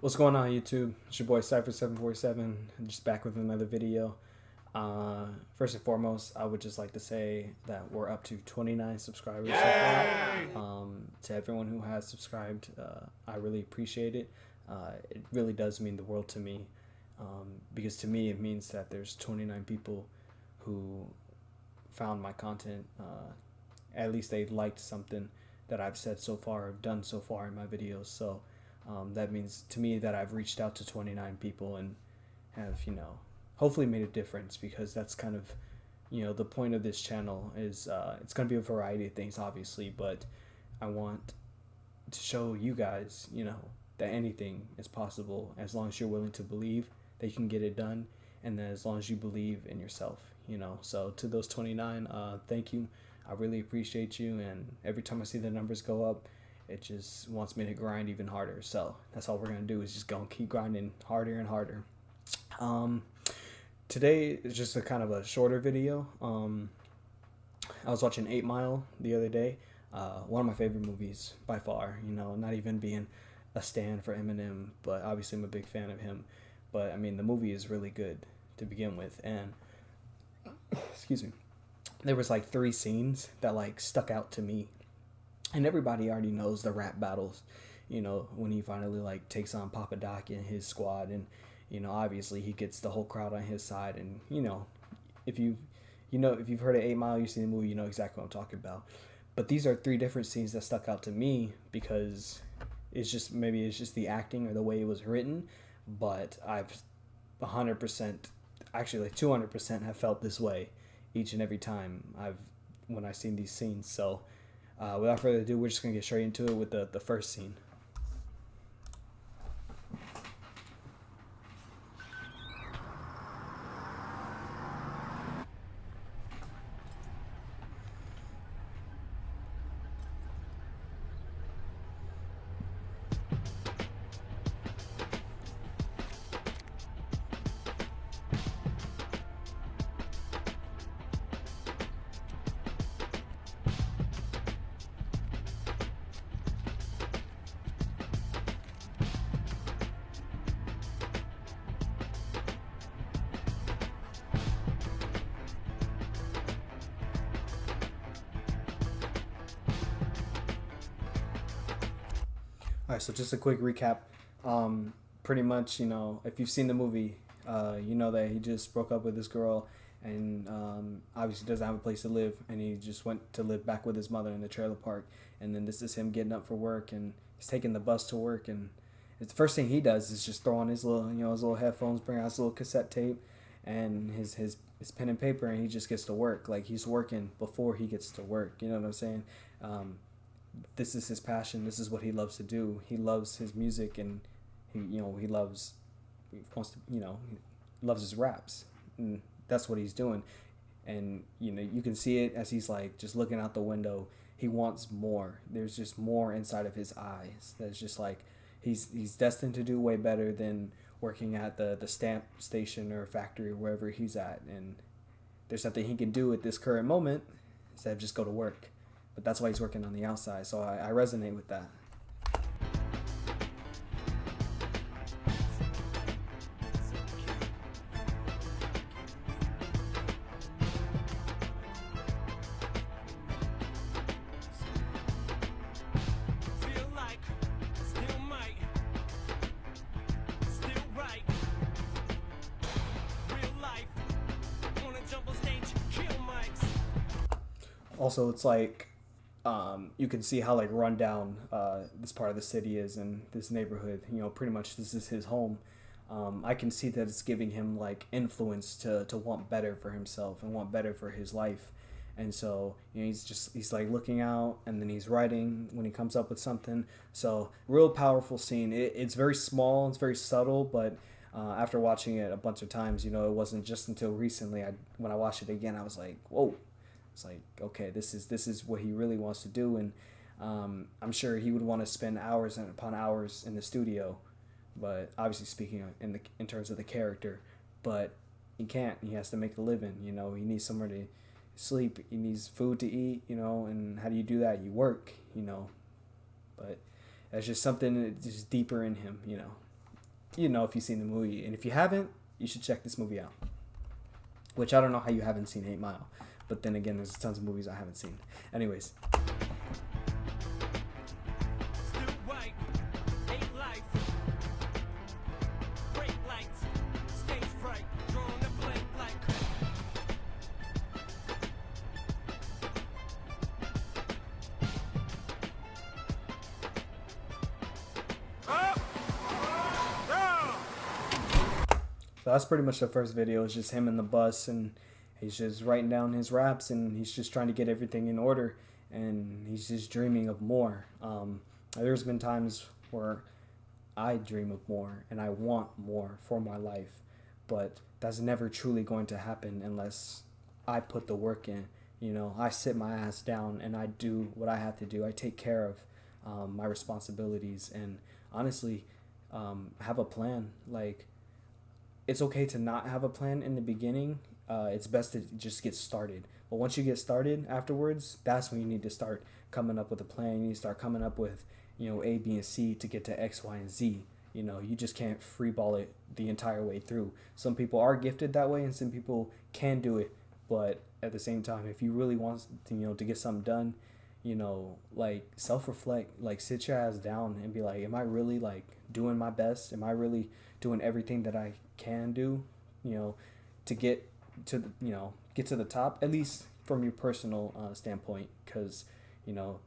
What's going on, YouTube? It's your boy Cypher747, just back with another video. First and foremost, I would just like to say that we're up to 29 subscribers so far. To everyone who has subscribed, I really appreciate it. It really does mean the world to me, because to me it means that there's 29 people who found my content. At least they liked something that I've said so far, I've done so far in my videos. So that means to me that I've reached out to 29 people and have, hopefully made a difference, because that's kind of, the point of this channel is it's going to be a variety of things, obviously, but I want to show you guys, that anything is possible as long as you're willing to believe that you can get it done, and then as long as you believe in yourself, So to those 29, thank you. I really appreciate you, and every time I see the numbers go up, it just wants me to grind even harder. So that's all we're gonna do, is just go and keep grinding harder and harder. Um, Today is just a kind of a shorter video. I was watching 8 Mile the other day. One of my favorite movies by far. Not even being a stan for Eminem, but obviously I'm a big fan of him. But I mean, the movie is really good to begin with, and excuse me, there was like three scenes that like stuck out to me, and everybody already knows the rap battles. When he finally like takes on Papa Doc and his squad, and obviously he gets the whole crowd on his side, and if you if you've heard of 8 Mile, you've seen the movie, you know exactly what I'm talking about. But these are three different scenes that stuck out to me, because it's just the acting or the way it was written, but I've 100%, actually like 200% have felt this way each and every time when I've seen these scenes. So without further ado, we're just gonna get straight into it with the first scene. All right, so just a quick recap. Pretty much, if you've seen the movie, you know that he just broke up with this girl, and obviously doesn't have a place to live, and he just went to live back with his mother in the trailer park. And then this is him getting up for work, and he's taking the bus to work, and it's the first thing he does is just throw on his little headphones, bring out his little cassette tape, and his pen and paper, and he just gets to work. Like, he's working before he gets to work. You know what I'm saying? This is his passion. This is what he loves to do. He loves his music, and he wants to, he loves his raps, and that's what he's doing. And you can see it as he's like just looking out the window. He wants more. There's just more inside of his eyes. That's just like he's destined to do way better than working at the stamp station or factory or wherever he's at. And there's something he can do at this current moment instead of just go to work. But that's why he's working on the outside. So I resonate with that. Feel like still might, still right. Real life, wanna jump on stage, kill mics. Also, it's like you can see how like run down this part of the city is, in this neighborhood. Pretty much this is his home. I can see that it's giving him like influence to want better for himself and want better for his life. And so he's like looking out, and then he's writing when he comes up with something. So real powerful scene. It's very small, it's very subtle, but after watching it a bunch of times, it wasn't just until recently when I watched it again, I was like, whoa. It's like, okay, this is what he really wants to do. And I'm sure he would want to spend hours upon hours in the studio, but obviously speaking in terms of the character, but he can't. He has to make a living. He needs somewhere to sleep. He needs food to eat. And how do you do that? You work. But that's just something that's just deeper in him. you know if you've seen the movie, and if you haven't, you should check this movie out. Which I don't know how you haven't seen 8 Mile, but then again, there's tons of movies I haven't seen. Anyways. Still white, ain't life. Break lights, stage fright, drawing a blank like. So that's pretty much the first video. It's just him in the bus, and he's just writing down his raps, and he's just trying to get everything in order, and he's just dreaming of more. There's been times where I dream of more, and I want more for my life, but that's never truly going to happen unless I put the work in. You know, I sit my ass down and I do what I have to do. I take care of my responsibilities, and honestly, have a plan. Like, it's okay to not have a plan in the beginning. It's best to just get started. But once you get started afterwards, that's when you need to start coming up with a plan. You need to start coming up with, you know, A, B, and C to get to X, Y, and Z. You know, you just can't freeball it the entire way through. Some people are gifted that way, and some people can do it. But at the same time, if you really want to, you know, to get something done, you know, like, self-reflect, like, sit your ass down and be like, am I really, like, doing my best? Am I really doing everything that I can do, you know, to get to the, you know, get to the top, at least from your personal standpoint, because, you know,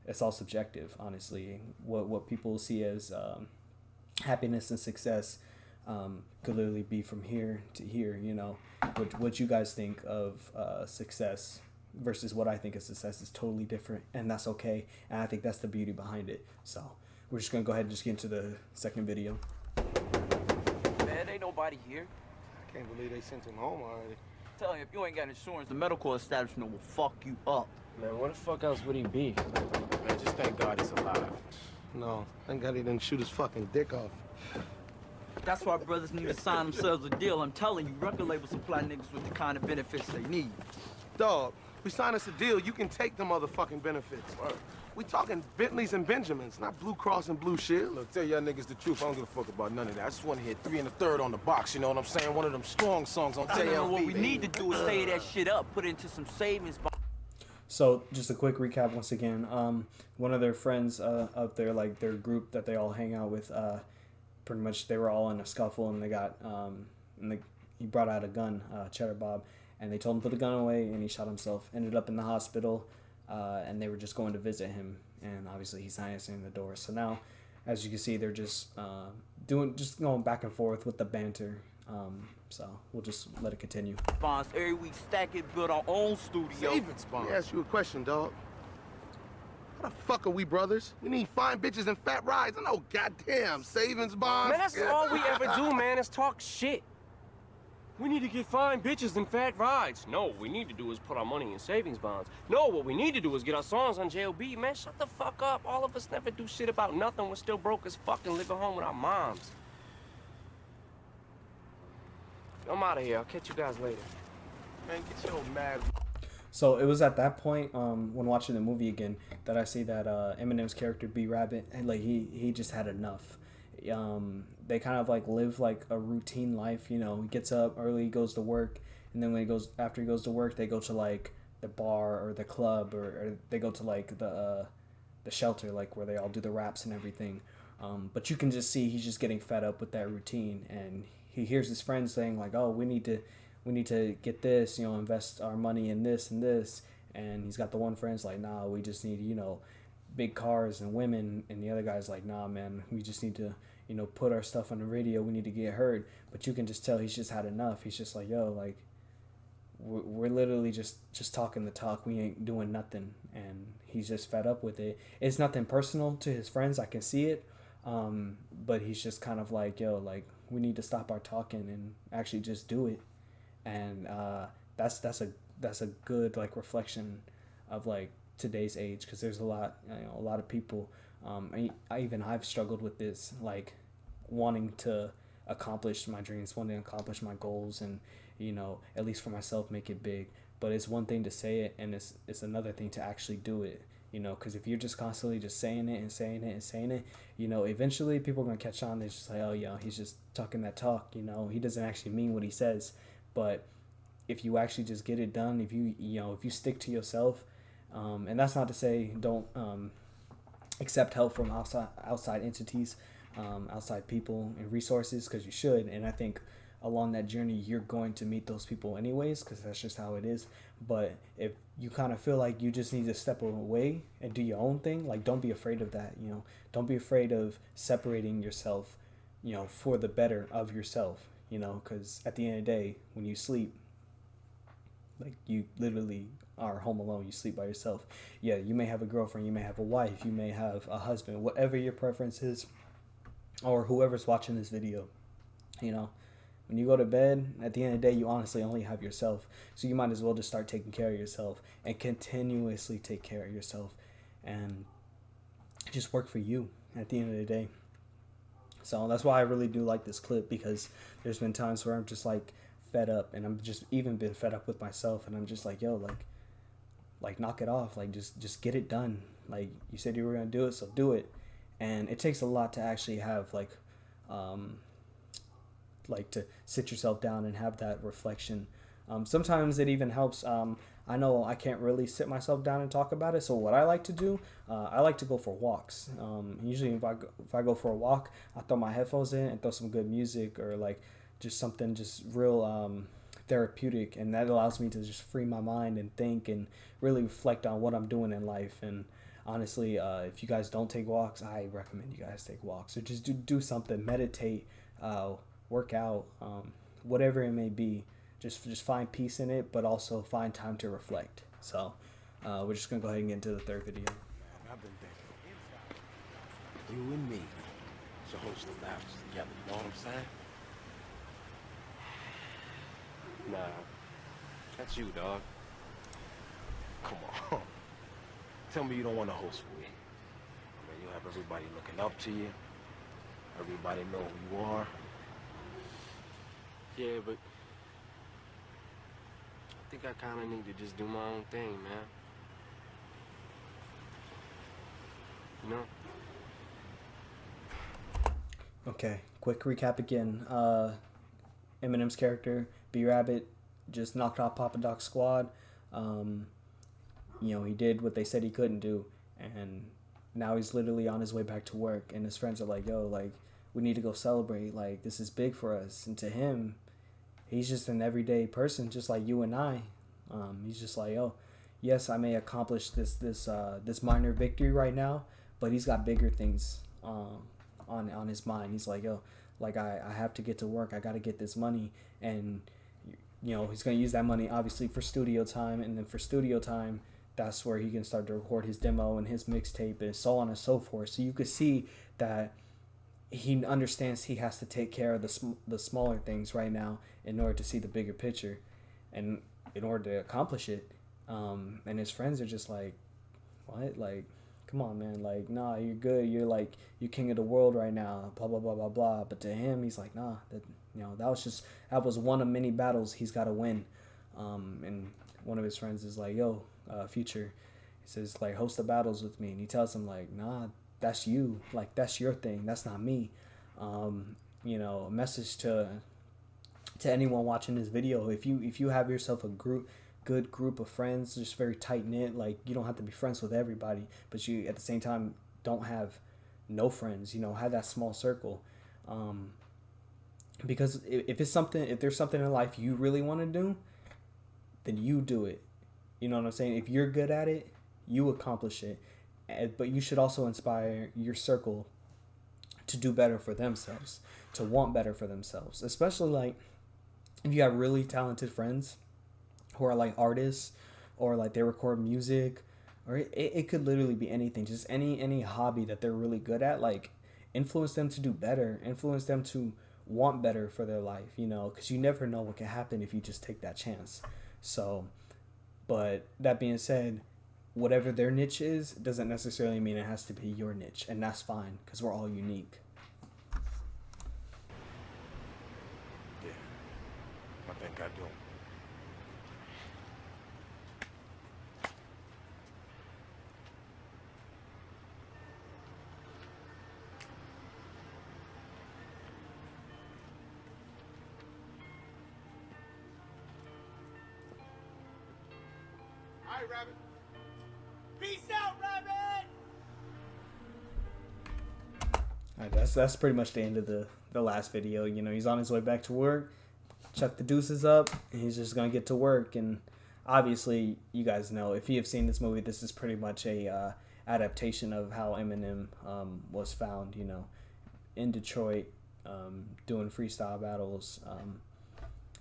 it's all subjective, honestly. What people see as happiness and success could literally be from here to here. You know, what you guys think of success versus what I think of success is totally different, and that's okay. And I think that's the beauty behind it. So we're just gonna go ahead and just get into the second video. Man, ain't nobody here. I can't believe they sent him home already. Tell you, if you ain't got insurance, the medical establishment will fuck you up. Man, where the fuck else would he be? Man, just thank God he's alive. No, thank God he didn't shoot his fucking dick off. That's why brothers need to sign themselves a deal. I'm telling you, record labels supply niggas with the kind of benefits they need. Dog, we sign us a deal, you can take the motherfucking benefits. We talking Bentleys and Benjamins, not Blue Cross and Blue Shield. Look, tell y'all niggas the truth. I don't give a fuck about none of that. I just want to hit 3 1/3 on the box, you know what I'm saying? One of them strong songs on JLB. What we need to do is say that shit up, put it into some savings bonds. So just a quick recap once again. One of their friends of their, like, their group that they all hang out with, pretty much they were all in a scuffle, and they got he brought out a gun, Cheddar Bob, and they told him to put the gun away, and he shot himself. Ended up in the hospital, and they were just going to visit him, and obviously he's not answering the door. So now, as you can see, they're just going back and forth with the banter. So we'll just let it continue. Bonds every week, stack it, build our own studio. Savings bonds. Let me ask you a question, dog. How the fuck are we brothers? We need fine bitches and fat rides. I know goddamn savings bonds. Man, that's Yeah. all we ever do, man, is talk shit. We need to get fine bitches and fat rides. No, what we need to do is put our money in savings bonds. No, what we need to do is get our songs on JLB. Man, shut the fuck up. All of us never do shit about nothing. We're still broke as fuck and living home with our moms. I'm out of here. I'll catch you guys later. Man, get your mad. So it was at that point, when watching the movie again, that I see that Eminem's character B Rabbit, and like he just had enough. They kind of like live like a routine life, you know. He gets up early, goes to work, and then after he goes to work, they go to like the bar or the club, or they go to like the shelter, like where they all do the raps and everything. But you can just see he's just getting fed up with that routine, and he hears his friends saying like, "Oh, we need to get this, you know, invest our money in this and this." And he's got the one friend's like, "Nah, we just need, you know, big cars and women." And the other guy's like, "Nah, man, we just need to, you know, put our stuff on the radio. We need to get heard." But you can just tell he's just had enough. He's just like, "Yo, like, we're literally just talking the talk. We ain't doing nothing." And he's just fed up with it. It's nothing personal to his friends. I can see it. But he's just kind of like, "Yo, like, we need to stop our talking and actually just do it." And that's a good like reflection of like today's age, because there's a lot of people. I've struggled with this, like wanting to accomplish my dreams, wanting to accomplish my goals, and, you know, at least for myself, make it big. But it's one thing to say it, and it's another thing to actually do it. you know, because if you're just constantly just saying it and saying it and saying it, you know, eventually people are going to catch on. They're just like, oh, yeah, he's just talking that talk, you know, he doesn't actually mean what he says. But if you actually just get it done, if you stick to yourself, and that's not to say don't accept help from outside entities, outside people and resources, because you should. And I think along that journey you're going to meet those people anyways, because that's just how it is. But if you kind of feel like you just need to step away and do your own thing, like, don't be afraid of that. You know, don't be afraid of separating yourself, you know, for the better of yourself, you know, because at the end of the day, when you sleep, like, you literally are home alone. You sleep by yourself. Yeah, you may have a girlfriend, you may have a wife, you may have a husband, whatever your preference is, or whoever's watching this video. You know, when you go to bed, at the end of the day, you honestly only have yourself. So you might as well just start taking care of yourself and continuously take care of yourself and just work for you at the end of the day. So that's why I really do like this clip, because there's been times where I'm just like fed up, and I'm just even been fed up with myself, and I'm just like, yo, like knock it off, like just get it done. Like, you said you were gonna do it, so do it. And it takes a lot to actually have like to sit yourself down and have that reflection. Sometimes it even helps. I know I can't really sit myself down and talk about it, so what I like to do, I like to go for walks. Usually if I go for a walk, I throw my headphones in and throw some good music, or like just something just real therapeutic, and that allows me to just free my mind and think and really reflect on what I'm doing in life. And honestly, if you guys don't take walks, I recommend you guys take walks, or just do something, meditate, work out, whatever it may be. Just find peace in it, but also find time to reflect. So we're just gonna go ahead and get into the third video. Man, I've been thinking, you and me should host the battles together, you know what I'm saying? Nah, that's you, dog. Come on. Tell me you don't want to host with me. I mean, you have everybody looking up to you. Everybody know who you are. Yeah, but I think I kind of need to just do my own thing, man. You know? Okay, quick recap again. Eminem's character, B Rabbit, just knocked off Papa Doc's squad. You know, he did what they said he couldn't do, and now he's literally on his way back to work, and his friends are like, yo, like, we need to go celebrate, like, this is big for us. And to him, he's just an everyday person, just like you and I. He's just like, oh, yes, I may accomplish this minor victory right now, but he's got bigger things on his mind. He's like, yo, like, I have to get to work. I got to get this money. And, you know, he's going to use that money, obviously, for studio time. And then for studio time, that's where he can start to record his demo and his mixtape and so on and so forth. So you could see that he understands he has to take care of the smaller things right now in order to see the bigger picture and in order to accomplish it. And his friends are just like, what? Like, come on, man. Like, nah, you're good. You're like, you're king of the world right now, blah, blah, blah, blah, blah. But to him, he's like, nah, that was one of many battles he's got to win. And one of his friends is like, yo, Future, he says, like, host the battles with me. And he tells him, like, nah, that's you. Like, that's your thing. That's not me. You know, a message to anyone watching this video, if you have yourself a good group of friends, just very tight knit, like, you don't have to be friends with everybody, but you at the same time don't have no friends, you know, have that small circle. Because if there's something in life you really want to do, then you do it. You know what I'm saying? If you're good at it, you accomplish it. But you should also inspire your circle to do better for themselves, to want better for themselves. Especially, like, if you have really talented friends who are, like, artists, or, like, they record music, or it could literally be anything. Just any hobby that they're really good at. Like, influence them to do better. Influence them to want better for their life, you know, because you never know what can happen if you just take that chance. So, but that being said, whatever their niche is doesn't necessarily mean it has to be your niche, and that's fine, because we're all unique. Yeah, I think I do. right, Rabbit. Peace out, Rabbit! Alright, that's pretty much the end of the last video. You know, he's on his way back to work, chuck the deuces up, and he's just gonna get to work. And obviously, you guys know, if you have seen this movie, this is pretty much a adaptation of how Eminem was found, you know, in Detroit, doing freestyle battles.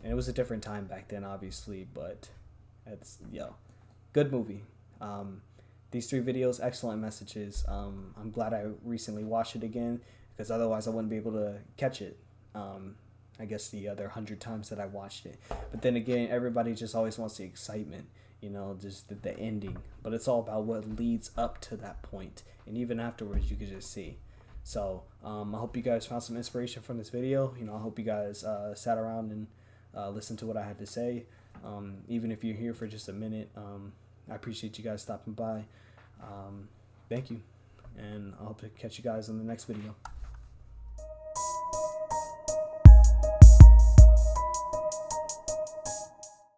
And it was a different time back then, obviously, but it's, good movie. These 3 videos, excellent messages. I'm glad I recently watched it again, because otherwise I wouldn't be able to catch it. I guess the other 100 times that I watched it. But then again, everybody just always wants the excitement, you know, just the ending. But it's all about what leads up to that point. And even afterwards, you can just see. So I hope you guys found some inspiration from this video. You know, I hope you guys sat around and listened to what I had to say. Even if you're here for just a minute, I appreciate you guys stopping by. Thank you. And I hope to catch you guys in the next video.